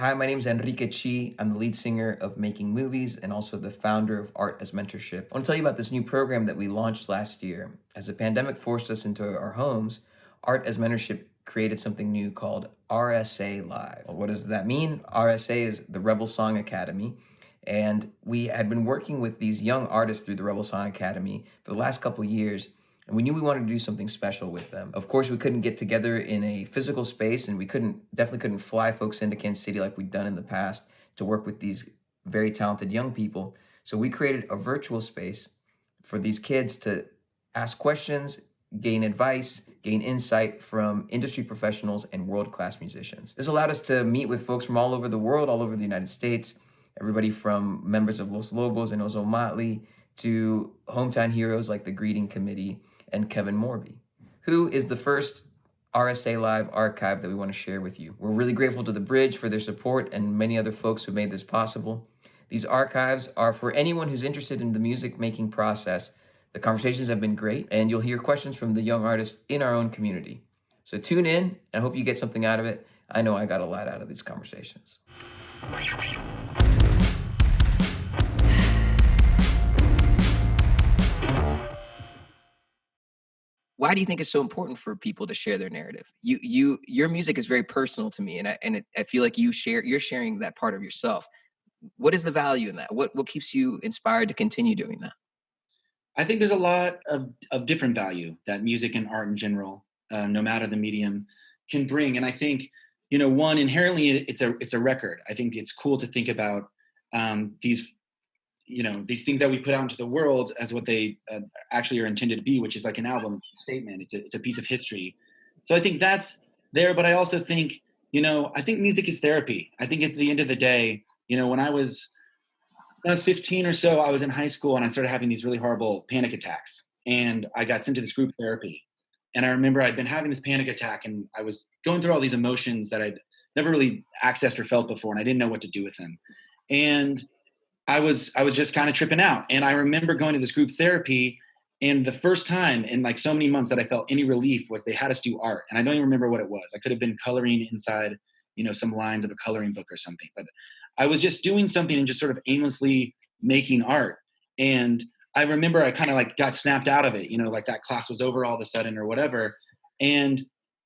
Hi, my name is Enrique Chi. I'm the lead singer of Making Movies and also the founder of Art As Mentorship. I want to tell you about this new program that we launched last year. As the pandemic forced us into our homes, Art As Mentorship created something new called RSA Live. Well, what does that mean? RSA is the Rebel Song Academy. And we had been working with these young artists through the Rebel Song Academy for the last couple years, and we knew we wanted to do something special with them. Of course, we couldn't get together in a physical space, and we definitely couldn't fly folks into Kansas City like we'd done in the past to work with these very talented young people. So we created a virtual space for these kids to ask questions, gain advice, gain insight from industry professionals and world-class musicians. This allowed us to meet with folks from all over the world, all over the United States, everybody from members of Los Lobos and Ozo Motley to hometown heroes like the Greeting Committee and Kevin Morby, who is the first RSA Live archive that we want to share with you. We're really grateful to The Bridge for their support and many other folks who made this possible. These archives are for anyone who's interested in the music making process. The conversations have been great, and you'll hear questions from the young artists in our own community. So tune in, and I hope you get something out of it. I know I got a lot out of these conversations. Why do you think it's so important for people to share their narrative? Your music is very personal to me, and I feel like you're sharing that part of yourself. What is the value in that? What keeps you inspired to continue doing that? I think there's a lot of different value that music and art in general, no matter the medium, can bring. And I think, one inherently it's a record. I think it's cool to think about these these things that we put out into the world as what they actually are intended to be, which is like an album statement. It's a piece of history. So I think that's there. But I also think, I think music is therapy. I think at the end of the day, when I was 15 or so, I was in high school and I started having these really horrible panic attacks. And I got sent to this group therapy. And I remember I'd been having this panic attack and I was going through all these emotions that I'd never really accessed or felt before. And I didn't know what to do with them. And I was just kind of tripping out. And I remember going to this group therapy, and the first time in like so many months that I felt any relief was they had us do art. And I don't even remember what it was. I could have been coloring inside, some lines of a coloring book or something. But I was just doing something and just sort of aimlessly making art. And I remember I kind of like got snapped out of it, like that class was over all of a sudden or whatever. And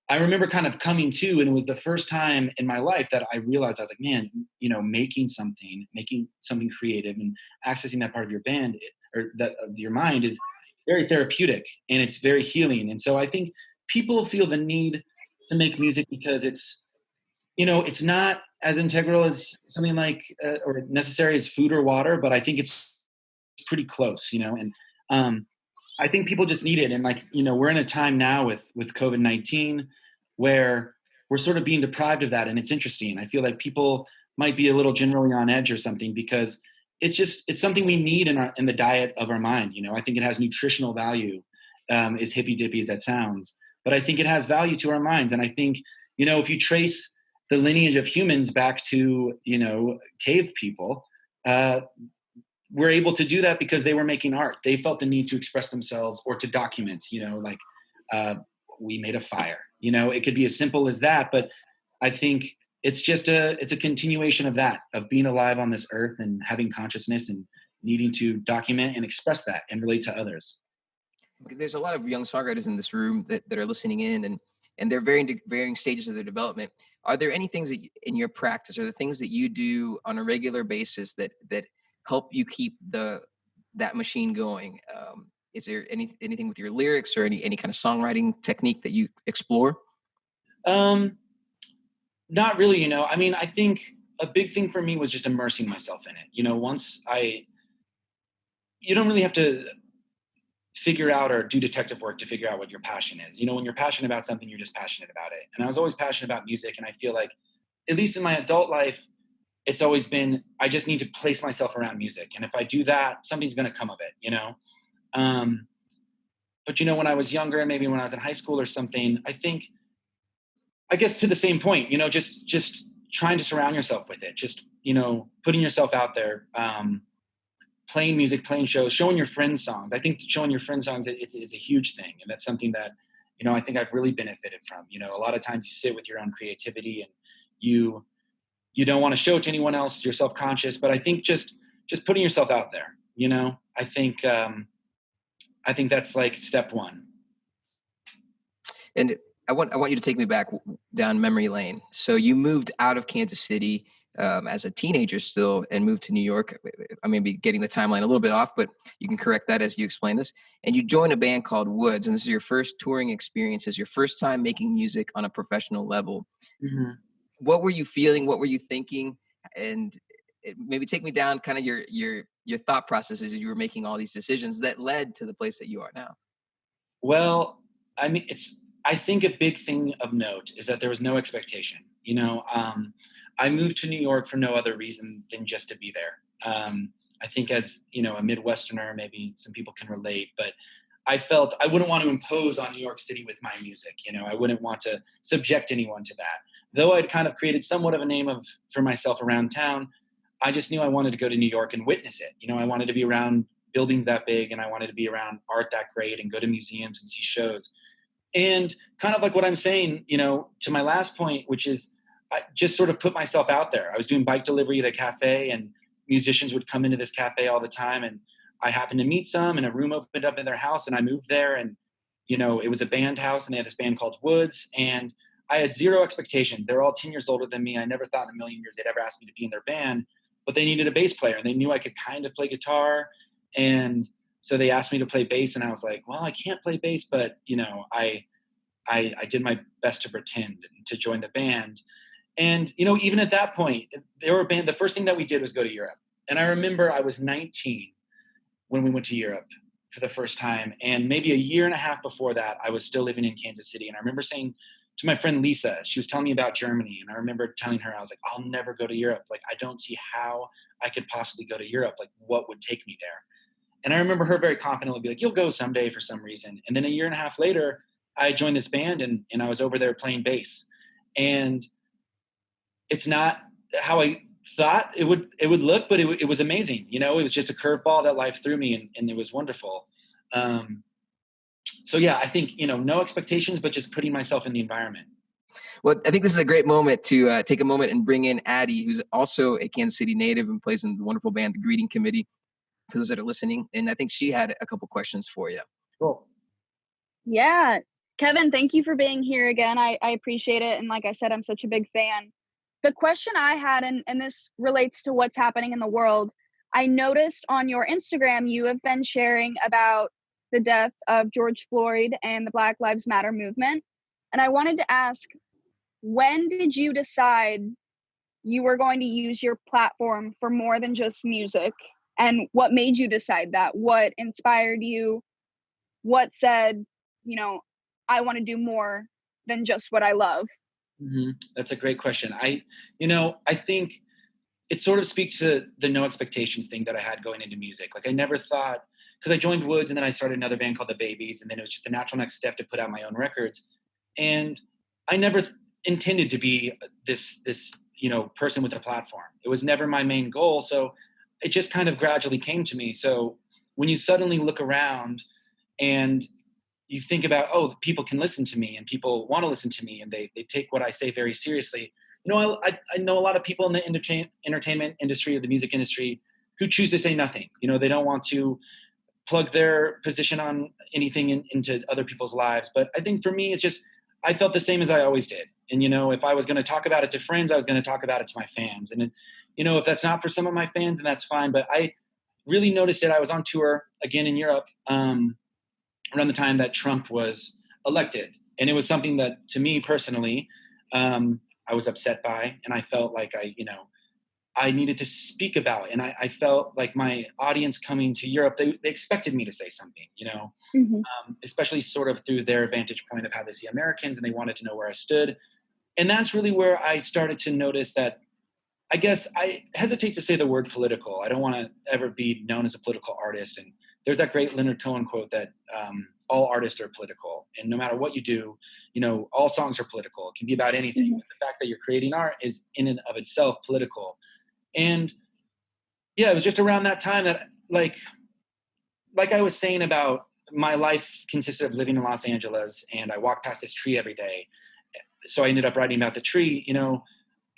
I remember kind of coming to, and it was the first time in my life that I realized I was like, man, making something creative and accessing that part of your band or that of your mind is very therapeutic and it's very healing. And so I think people feel the need to make music because it's not as integral as something like or necessary as food or water, but I think it's pretty close, and I think people just need it. And we're in a time now with COVID-19 where we're sort of being deprived of that. And it's interesting. I feel like people might be a little generally on edge or something because it's something we need in the diet of our mind. I think it has nutritional value, as hippy dippy as that sounds, but I think it has value to our minds. And I think, if you trace the lineage of humans back to, cave people, were able to do that because they were making art. They felt the need to express themselves or to document, we made a fire, it could be as simple as that. But I think it's a continuation of that, of being alive on this earth and having consciousness and needing to document and express that and relate to others. There's a lot of young songwriters in this room that are listening in, and they're varying stages of their development. Are there any things in your practice or the things that you do on a regular basis that help you keep that machine going? Is there anything with your lyrics or any kind of songwriting technique that you explore? Not really, I mean, I think a big thing for me was just immersing myself in it. You don't really have to figure out or do detective work to figure out what your passion is. When you're passionate about something, you're just passionate about it. And I was always passionate about music. And I feel like, at least in my adult life, it's always been, I just need to place myself around music. And if I do that, something's going to come of it, But, when I was younger, maybe when I was in high school or something, I guess to the same point, just trying to surround yourself with it, just, putting yourself out there, playing music, playing shows, showing your friends songs. I think showing your friends songs is a huge thing. And that's something that, I think I've really benefited from. A lot of times you sit with your own creativity and you you don't want to show it to anyone else. You're self-conscious, but I think just putting yourself out there, I think that's like step one. And I want you to take me back down memory lane. So you moved out of Kansas City as a teenager still and moved to New York. I may be getting the timeline a little bit off, but you can correct that as you explain this. And you joined a band called Woods, and this is your first touring experience, as your first time making music on a professional level. Mm-hmm. What were you feeling? What were you thinking? And maybe take me down kind of your thought processes as you were making all these decisions that led to the place that you are now. Well, I mean, I think a big thing of note is that there was no expectation. I moved to New York for no other reason than just to be there. I think as, a Midwesterner, maybe some people can relate, but I felt I wouldn't want to impose on New York City with my music. I wouldn't want to subject anyone to that. Though I'd kind of created somewhat of a name for myself around town, I just knew I wanted to go to New York and witness it. I wanted to be around buildings that big, and I wanted to be around art that great and go to museums and see shows. And kind of like what I'm saying, to my last point, which is I just sort of put myself out there. I was doing bike delivery at a cafe, and musicians would come into this cafe all the time. And I happened to meet some, and a room opened up in their house, and I moved there. And, it was a band house, and they had this band called Woods. And I had zero expectations. They're all 10 years older than me. I never thought in a million years they'd ever ask me to be in their band, but they needed a bass player, and they knew I could kind of play guitar. And so they asked me to play bass, and I was like, well, I can't play bass, but, I did my best to pretend to join the band. And, even at that point, they were a band. The first thing that we did was go to Europe. And I remember I was 19 when we went to Europe for the first time. And maybe a year and a half before that, I was still living in Kansas City. And I remember saying to my friend Lisa, she was telling me about Germany. And I remember telling her, I was like, I'll never go to Europe. Like, I don't see how I could possibly go to Europe. Like, what would take me there? And I remember her very confidently be like, you'll go someday for some reason. And then a year and a half later, I joined this band, and I was over there playing bass. And it's not how I thought it would look, but it was amazing. It was just a curveball that life threw me, and it was wonderful. So yeah, I think, no expectations, but just putting myself in the environment. Well, I think this is a great moment to take a moment and bring in Addie, who's also a Kansas City native and plays in the wonderful band, The Greeting Committee, for those that are listening. And I think she had a couple questions for you. Cool. Yeah. Kevin, thank you for being here again. I appreciate it. And like I said, I'm such a big fan. The question I had, and this relates to what's happening in the world, I noticed on your Instagram, you have been sharing about the death of George Floyd and the Black Lives Matter movement. And I wanted to ask, when did you decide you were going to use your platform for more than just music? And what made you decide that? What inspired you? What said, I want to do more than just what I love? Mm-hmm. That's a great question. I think it sort of speaks to the no expectations thing that I had going into music. Like, I never thought, because I joined Woods and then I started another band called The Babies, and then it was just the natural next step to put out my own records. And I never intended to be this person with a platform. It was never my main goal. So it just kind of gradually came to me. So when you suddenly look around and you think about, oh, people can listen to me and people want to listen to me, and they take what I say very seriously. I know a lot of people in the entertainment industry or the music industry who choose to say nothing. They don't want to plug their position on anything into other people's lives. But I think for me, it's just, I felt the same as I always did. And, if I was going to talk about it to friends, I was going to talk about it to my fans. And, if that's not for some of my fans, then that's fine. But I really noticed it. I was on tour again in Europe around the time that Trump was elected. And it was something that, to me personally, I was upset by. And I felt like I needed to speak about it. And I felt like my audience coming to Europe, they expected me to say something, Mm-hmm. Especially sort of through their vantage point of how they see Americans, and they wanted to know where I stood. And that's really where I started to notice that, I guess I hesitate to say the word political. I don't want to ever be known as a political artist. And there's that great Leonard Cohen quote that all artists are political. And no matter what you do, all songs are political. It can be about anything. Mm-hmm. But the fact that you're creating art is in and of itself political. And yeah, it was just around that time that, like I was saying about, my life consisted of living in Los Angeles, and I walked past this tree every day. So I ended up writing about the tree.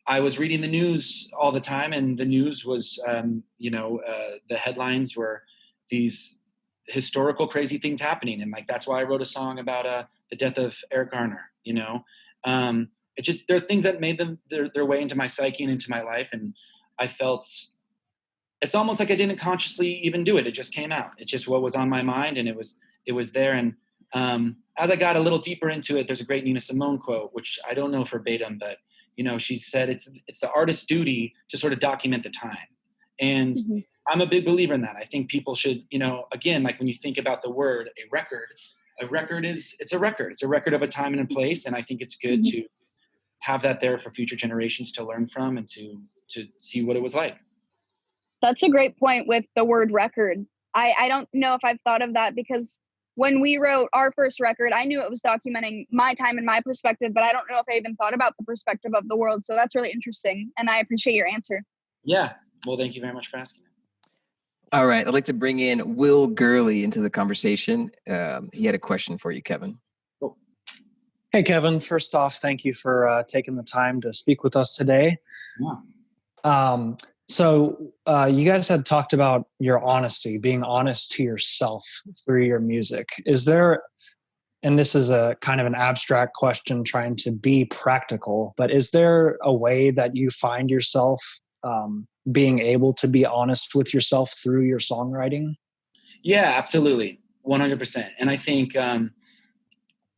I was reading the news all the time, and the news was, the headlines were these historical crazy things happening, and like that's why I wrote a song about the death of Eric Garner. It just there are things that made them their way into my psyche and into my life, and I felt it's almost like I didn't consciously even do it. It just came out. It's just what was on my mind, and it was there. And as I got a little deeper into it, there's a great Nina Simone quote, which I don't know verbatim, but she said it's the artist's duty to sort of document the time. And Mhm. I'm a big believer in that. I think people should, again, like when you think about the word a record it's a record. It's a record of a time and a place, and I think it's good Mhm. to have that there for future generations to learn from and to see what it was like. That's a great point with the word record. I don't know if I've thought of that, because when we wrote our first record, I knew it was documenting my time and my perspective, but I don't know if I even thought about the perspective of the world. So that's really interesting. And I appreciate your answer. Yeah. Well, thank you very much for asking. All right. I'd like to bring in Will Gurley into the conversation. He had a question for you, Kevin. Cool. Hey, Kevin. First off, thank you for taking the time to speak with us today. Yeah. So you guys had talked about your honesty, being honest to yourself through your music. Is there, and this is a kind of an abstract question trying to be practical, but is there a way that you find yourself being able to be honest with yourself through your songwriting? Yeah, absolutely. 100%. And I think,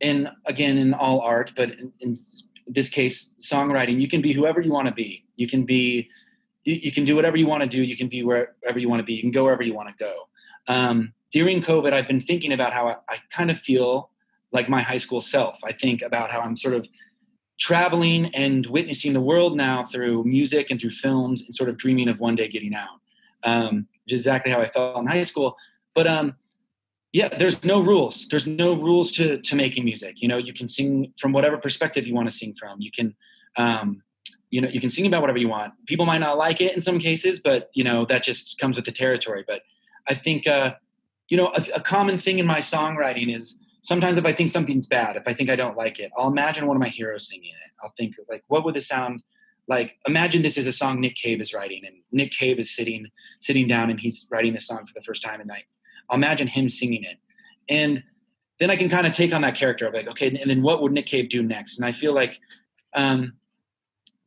in all art, but in this case, songwriting, you can be whoever you want to be. You can be, you can do whatever you want to do. You can be wherever you want to be. You can go wherever you want to go. During COVID, I've been thinking about how I kind of feel like my high school self. I think about how I'm sort of traveling and witnessing the world now through music and through films, and sort of dreaming of one day getting out, which is exactly how I felt in high school. But yeah, there's no rules. There's no rules to making music. You can sing from whatever perspective you want to sing from. You can you can sing about whatever you want. People might not like it in some cases, but that just comes with the territory. But I think a common thing in my songwriting is sometimes if I think something's bad, if I think I don't like it, I'll imagine one of my heroes singing it. I'll think like, what would this sound like? Imagine this is a song Nick Cave is writing, and Nick Cave is sitting down and he's writing this song for the first time, and I'll imagine him singing it. And then I can kind of take on that character of like, okay, and then what would Nick Cave do next? And I feel like,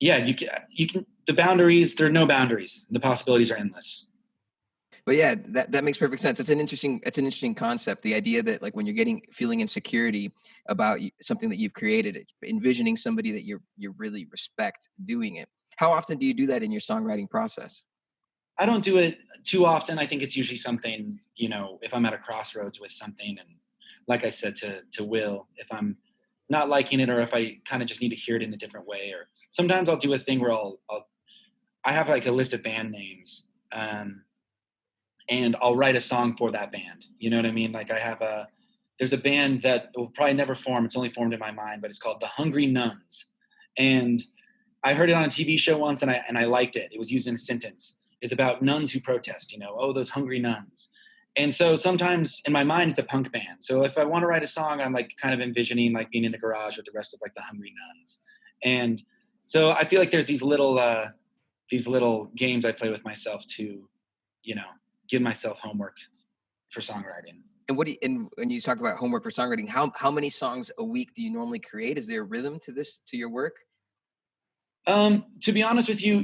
yeah, you can, the boundaries, there are no boundaries. The possibilities are endless. But yeah, that makes perfect sense. It's an interesting concept. The idea that like when you're feeling insecurity about something that you've created, envisioning somebody that you really respect doing it. How often do you do that in your songwriting process? I don't do it too often. I think it's usually something, if I'm at a crossroads with something, and like I said to Will, if I'm not liking it, or if I kind of just need to hear it in a different way, or sometimes I'll do a thing where I have like a list of band names, and I'll write a song for that band. You know what I mean? Like there's a band that will probably never form. It's only formed in my mind, but it's called The Hungry Nuns. And I heard it on a TV show once, and I liked it. It was used in a sentence. It's about nuns who protest, oh, those hungry nuns. And so sometimes in my mind, it's a punk band. So if I want to write a song, I'm like kind of envisioning like being in the garage with the rest of like the Hungry Nuns. And so I feel like there's these little games I play with myself to, give myself homework for songwriting. And and when you talk about homework for songwriting, how many songs a week do you normally create? Is there a rhythm to your work? To be honest with you,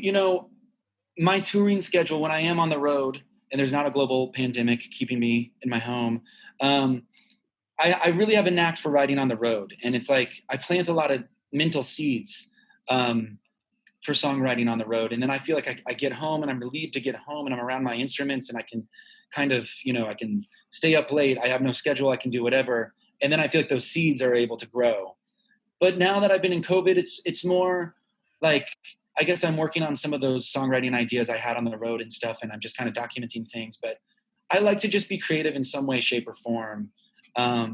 my touring schedule when I am on the road and there's not a global pandemic keeping me in my home, I really have a knack for writing on the road. And it's like I plant a lot of mental seeds for songwriting on the road. And then I feel like I get home and I'm relieved to get home and I'm around my instruments and I can kind of, I can stay up late. I have no schedule. I can do whatever. And then I feel like those seeds are able to grow. But now that I've been in COVID, it's more like, I guess I'm working on some of those songwriting ideas I had on the road and stuff. And I'm just kind of documenting things, but I like to just be creative in some way, shape or form, a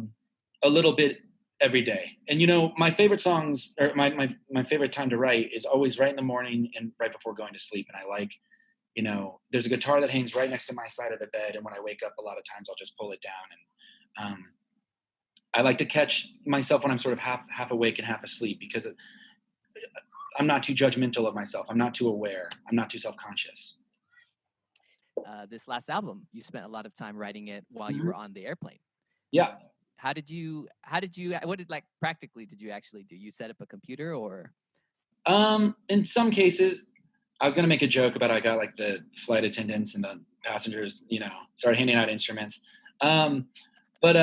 little bit every day. And, my favorite songs, or my favorite time to write is always right in the morning and right before going to sleep. And I like, there's a guitar that hangs right next to my side of the bed. And when I wake up, a lot of times I'll just pull it down. And I like to catch myself when I'm sort of half awake and half asleep, because not too judgmental of myself. I'm not too aware. I'm not too self-conscious. This last album, you spent a lot of time writing it while you Mm-hmm. were on the airplane. Yeah. What did, like, practically did you actually do? You set up a computer or? In some cases, I was going to make a joke about I got like the flight attendants and the passengers, started handing out instruments. But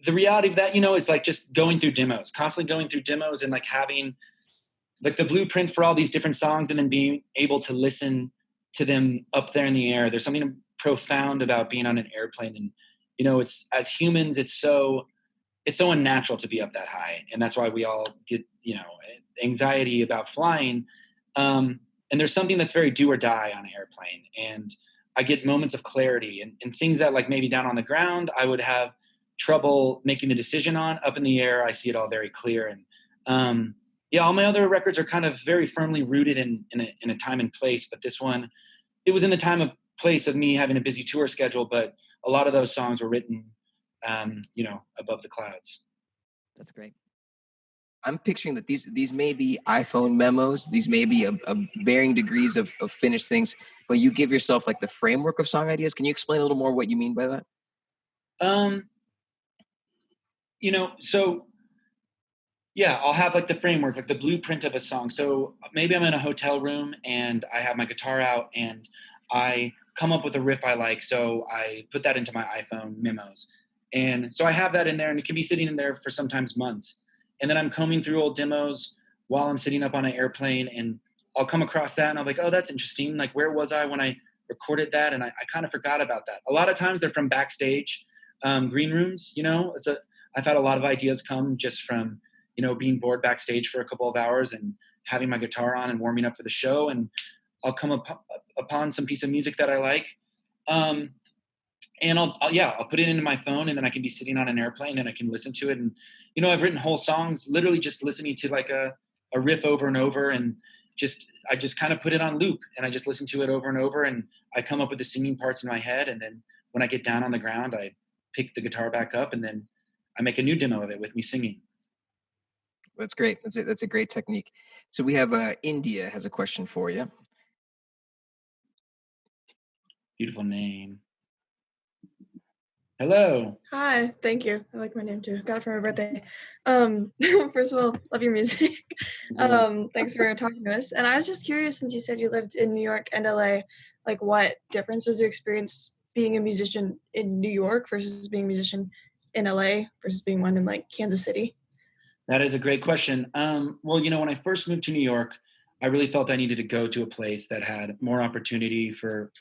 the reality of that, is like just going through demos, constantly going through demos and like having like the blueprint for all these different songs and then being able to listen to them up there in the air. There's something profound about being on an airplane. And, it's, as humans, it's so unnatural to be up that high. And that's why we all get, anxiety about flying. And there's something that's very do or die on an airplane. And I get moments of clarity and things that like maybe down on the ground, I would have trouble making the decision on. Up in the air, I see it all very clear. And all my other records are kind of very firmly rooted in a time and place. But this one, it was in the time of place of me having a busy tour schedule. But a lot of those songs were written, above the clouds. That's great. I'm picturing that these may be iPhone memos. These may be of varying degrees of finished things, but you give yourself like the framework of song ideas. Can you explain a little more what you mean by that? So yeah, I'll have like the framework, like the blueprint of a song. So maybe I'm in a hotel room and I have my guitar out and I come up with a riff I like. So I put that into my iPhone memos. And so I have that in there and it can be sitting in there for sometimes months. And then I'm combing through old demos while I'm sitting up on an airplane and I'll come across that and I'm like, oh, that's interesting. Like, where was I when I recorded that? And I kind of forgot about that. A lot of times they're from backstage green rooms, I've had a lot of ideas come just from, being bored backstage for a couple of hours and having my guitar on and warming up for the show. And I'll come upon some piece of music that I like. And I'll put it into my phone and then I can be sitting on an airplane and I can listen to it. And, I've written whole songs, literally just listening to like a riff over and over and I just kind of put it on loop and I just listen to it over and over and I come up with the singing parts in my head. And then when I get down on the ground, I pick the guitar back up and then I make a new demo of it with me singing. That's great. That's a great technique. So we have India has a question for you. Beautiful name. Hello. Hi, thank you. I like my name too. Got it for my birthday. First of all, love your music. Thanks for talking to us. And I was just curious, since you said you lived in New York and LA, like what difference does you experience being a musician in New York versus being a musician in LA versus being one in like Kansas City? That is a great question. Well, when I first moved to New York, I really felt I needed to go to a place that had more opportunity for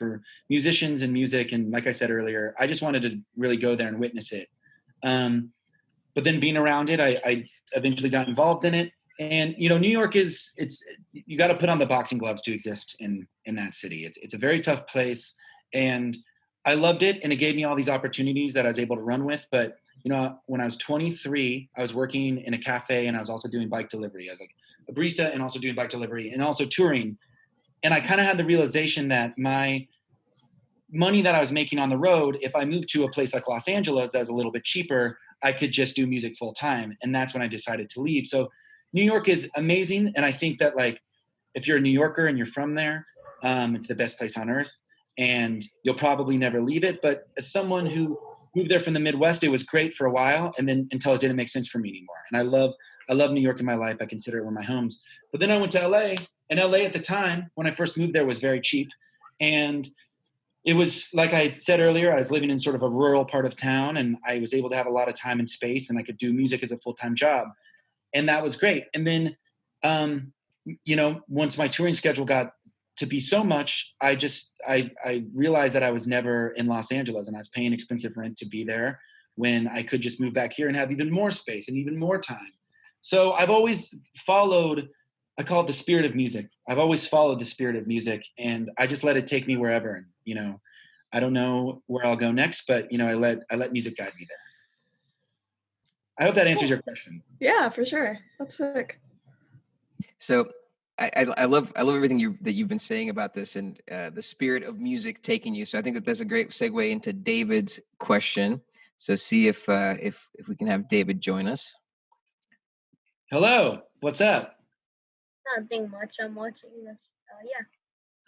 musicians and music. And like I said earlier, I just wanted to really go there and witness it. But then being around it, I eventually got involved in it. And, New York you got to put on the boxing gloves to exist in that city. It's a very tough place. And I loved it. And it gave me all these opportunities that I was able to run with. But, when I was 23, I was working in a cafe and I was also doing bike delivery. I was like a barista and also doing bike delivery and also touring. And I kind of had the realization that my money that I was making on the road, if I moved to a place like Los Angeles that was a little bit cheaper, I could just do music full time. And that's when I decided to leave. So New York is amazing. And I think that like, if you're a New Yorker and you're from there, it's the best place on earth and you'll probably never leave it. But as someone who moved there from the Midwest, it was great for a while. And then until it didn't make sense for me anymore. And I love New York in my life. I consider it one of my homes. But then I went to LA, and LA at the time when I first moved there was very cheap. And it was, like I said earlier, I was living in sort of a rural part of town and I was able to have a lot of time and space and I could do music as a full-time job. And that was great. And then, once my touring schedule got to be so much, I realized that I was never in Los Angeles and I was paying expensive rent to be there when I could just move back here and have even more space and even more time. So I've always followed, I call it the spirit of music. I've always followed the spirit of music and I just let it take me wherever. And, I don't know where I'll go next, but, I let music guide me there. I hope that answers your question. Yeah, for sure. That's sick. So I love everything that you've been saying about this and the spirit of music taking you. So I think that's a great segue into David's question. So see if we can have David join us. Hello, what's up? Nothing much. I'm watching this.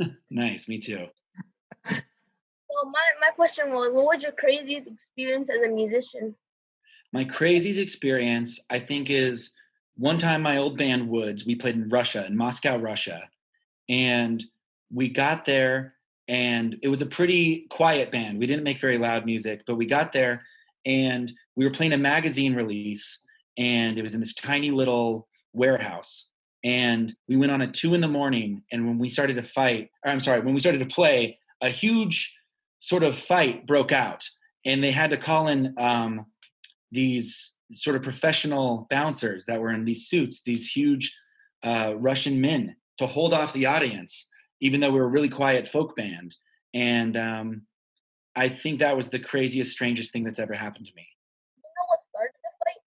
Yeah. Nice, me too. So my question was, what was your craziest experience as a musician? My craziest experience, I think, is one time my old band Woods, we played in Russia, in Moscow, Russia. And we got there and it was a pretty quiet band. We didn't make very loud music, but we got there and we were playing a magazine release and it was in this tiny little warehouse. And we went on at 2 a.m. And when we started to when we started to play, a huge sort of fight broke out and they had to call in these sort of professional bouncers that were in these suits, these huge Russian men to hold off the audience, even though we were a really quiet folk band. And I think that was the craziest, strangest thing that's ever happened to me. You know what started the fight?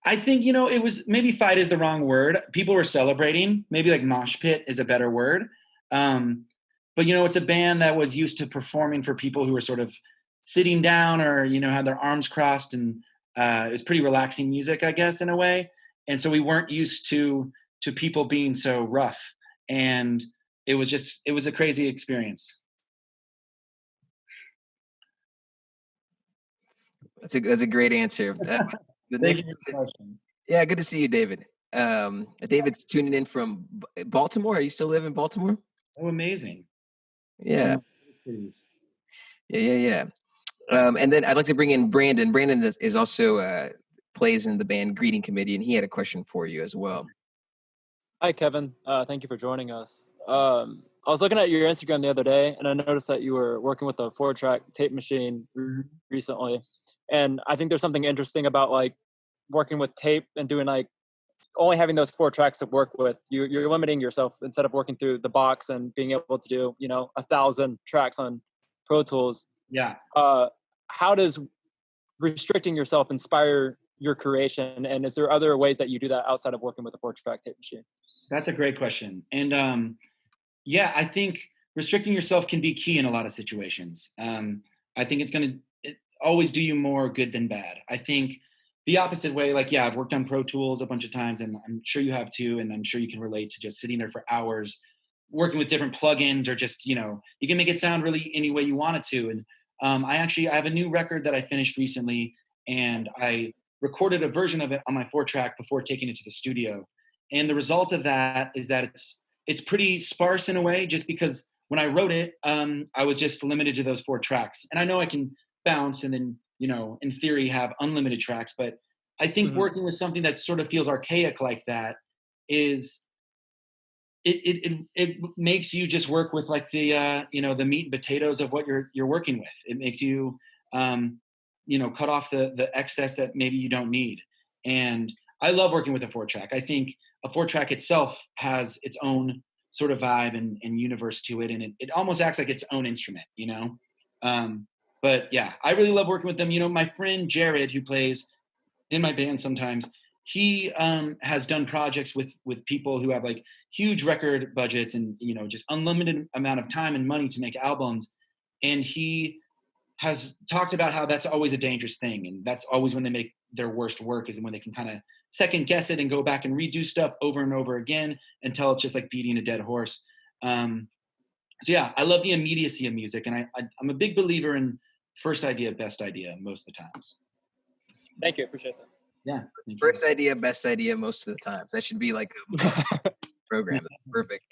I think, it was, maybe fight is the wrong word. People were celebrating. Maybe like mosh pit is a better word. But, it's a band that was used to performing for people who were sort of sitting down or, had their arms crossed. And it was pretty relaxing music, I guess, in a way. And so we weren't used to people being so rough. And it was a crazy experience. That's a great answer. Yeah, good to see you, David. David's tuning in from Baltimore. Are you still live in Baltimore? Oh, amazing. Yeah. Yeah. And then I'd like to bring in Brandon. Brandon is also plays in the band Greeting Committee, and he had a question for you as well. Hi, Kevin. Thank you for joining us. I was looking at your Instagram the other day, and I noticed that you were working with a 4-track tape machine recently. And I think there's something interesting about like working with tape and doing like only having those 4 tracks to work with. You're limiting yourself instead of working through the box and being able to do 1,000 tracks on Pro Tools. Yeah. How does restricting yourself inspire your creation? And is there other ways that you do that outside of working with a 4-track tape machine? That's a great question. And I think restricting yourself can be key in a lot of situations. I think it's going to always do you more good than bad. I think the opposite way, I've worked on Pro Tools a bunch of times, and I'm sure you have too, and I'm sure you can relate to just sitting there for hours, working with different plugins, or just, you can make it sound really any way you want it to. And I have a new record that I finished recently, and I recorded a version of it on my 4-track before taking it to the studio. And the result of that is that it's pretty sparse in a way, just because when I wrote it, I was just limited to those 4 tracks. And I know I can bounce and then, in theory, have unlimited tracks. But I think working with something that sort of feels archaic like that is it makes you just work with like the the meat and potatoes of what you're working with. It makes you cut off the excess that maybe you don't need. And I love working with a 4-track. I think a 4-track itself has its own sort of vibe and universe to it, and it almost acts like its own instrument, But yeah, I really love working with them. My friend Jared, who plays in my band sometimes, he has done projects with people who have like huge record budgets and just unlimited amount of time and money to make albums, and he has talked about how that's always a dangerous thing, and that's always when they make their worst work, is when they can kind of second guess it and go back and redo stuff over and over again until it's just like beating a dead horse. So yeah, I love the immediacy of music, and I'm a big believer in first idea, best idea most of the times. Thank you, appreciate that. Yeah. First idea, best idea most of the times. That should be like a program. Perfect.